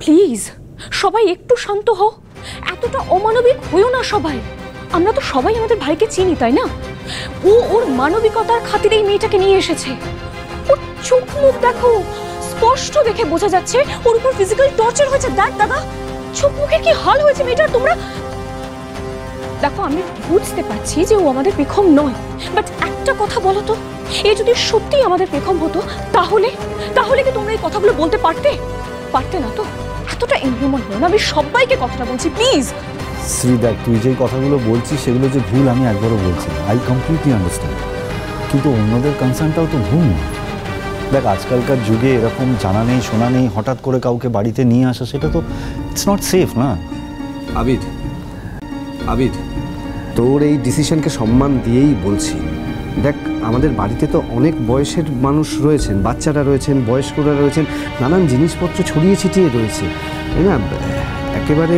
Please সবাই একটু শান্ত হও, এতটা অমানবিক হইও না সবাই। আমরা তো সবাই আমাদের ভাইকে চিনি, তাই না? ও ওর মানবিকতার খাতিরে এই মেয়েটাকে নিয়ে এসেছে। ওর চোখ মুখ দেখো, স্পষ্ট দেখে বোঝা যাচ্ছে ওর উপর ফিজিক্যাল টর্চার হয়েছে। দেখ দাদা, চোখ মুখের কি হাল হয়েছে মেয়েটার। তোমরা দেখো, আমি বুঝতে পারছি যে ও আমাদের পেখম নয়, বাট একটা কথা বলো তো, এ যদি সত্যি আমাদের পেখম হতো তাহলে তাহলে কি তোমরা এই কথাগুলো বলতে পারতে না তো? এতটা ইনহিউম্যান হলো না। আমি সবাইকে কথাটা বলছি, প্লিজ। শ্রী, দেখ, তুই যে কথাগুলো বলছিস সেগুলো যে ভুল আমি একবারও বলছি না, আই কমপ্লিটলি আন্ডারস্ট্যান্ড, কিন্তু অন্যদের কনসার্নটাও তো ভুল না। দেখ, আজকালকার যুগে এরকম জানা নেই শোনা নেই হঠাৎ করে কাউকে বাড়িতে নিয়ে আসা, সেটা তো ইটস নট সেফ না। আবিদ, তোর এই ডিসিশনকে সম্মান দিয়েই বলছি। দেখ, আমাদের বাড়িতে তো অনেক বয়সের মানুষ রয়েছেন, বাচ্চারা রয়েছেন, বয়স্করা রয়েছেন, নানান জিনিসপত্র ছড়িয়ে ছিটিয়ে রয়েছে, তাই না? একেবারে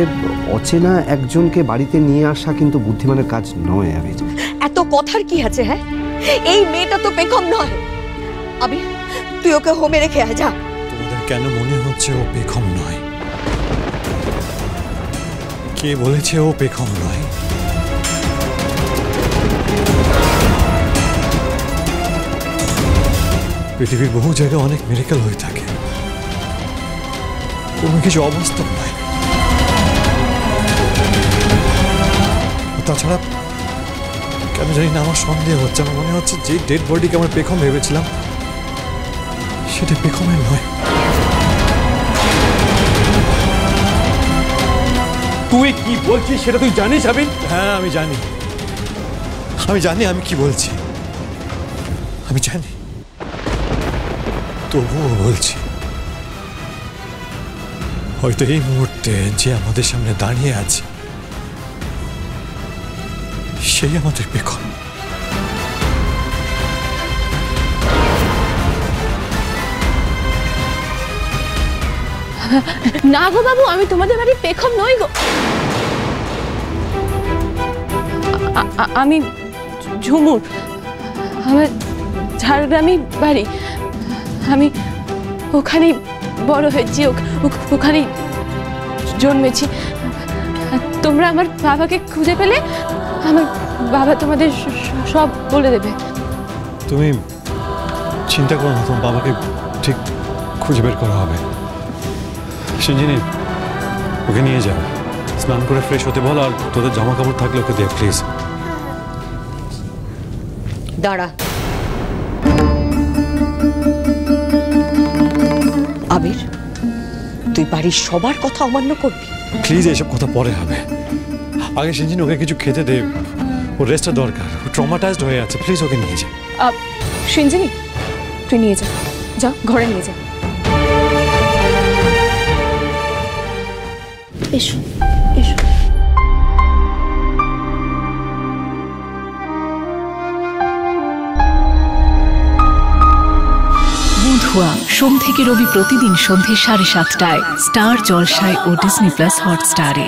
অচেনা একজনকে বাড়িতে নিয়ে আসা কিন্তু বুদ্ধিমানের কাজ নয়। আবিদ, এত কথার কি আছে? হ্যাঁ, এই মেয়েটা তো পেখম নয়। আবির, তুই ওকে হোমে রেখে আয়, যা। তোমাদের কেন মনে হচ্ছে ও পেখম নয়? কে বলেছে ও পেখম নয়? পৃথিবীর বহু জায়গায় অনেক মিরাকেল হয়ে থাকে, কোনো কিছু অবাস্তব নয়। তাছাড়া কেন জানি না আমার সন্দেহ হচ্ছে, আমার মনে হচ্ছে যে ডেড বডিকে আমার পেখম ভেবেছিলাম সেটা পেখমের নয়। তুই কি বলছিস সেটা তুই জানিস আবিদ? হ্যাঁ, আমি জানি আমি কি বলছি, আমি জানি, তবুও বলছি। হয়তো এই মুহূর্তে যে আমাদের সামনে দাঁড়িয়ে আছে সেই আমাদের পেখম। না গো বাবু, আমি তোমাদের বাড়ির পেখম নই গো। আমি ঝুমুর, আমার ঝাড়গ্রামই বাড়ি। আমি ওখানেই বড় হয়েছি, ওখানেই জন্মেছি। তোমরা আমার বাবাকে খুঁজে পেলে আমার বাবা তোমাদের সব বলে দেবে। তুমি চিন্তা করো না, তোমার বাবাকে ঠিক খুঁজে বের করা হবে। সিঞ্জিনি, ওকে নিয়ে যাও, স্নান করে ফ্রেশ হতে বল, আর তোদের জামা কাপড় থাকলে ওকে দে প্লিজ। দাঁড়া। আবির, তুই বাড়ির সবার কথা অমান্য করবি? প্লিজ, এইসব কথা পরে হবে। আগে সিঞ্জিনি, ওকে কিছু খেতে দে, ওর রেস্টের দরকার, ও ট্রমাটাইজড হয়ে আছে। প্লিজ ওকে নিয়ে যা। সিঞ্জিনি, তুই নিয়ে যা, ঘরে নিয়ে যা। এসো এসো। বুধুয়া সোম থেকে রবি প্রতিদিন সন্ধ্যে 7:30টায় স্টার জলসায় ও ডিজনি প্লাস হটস্টারে।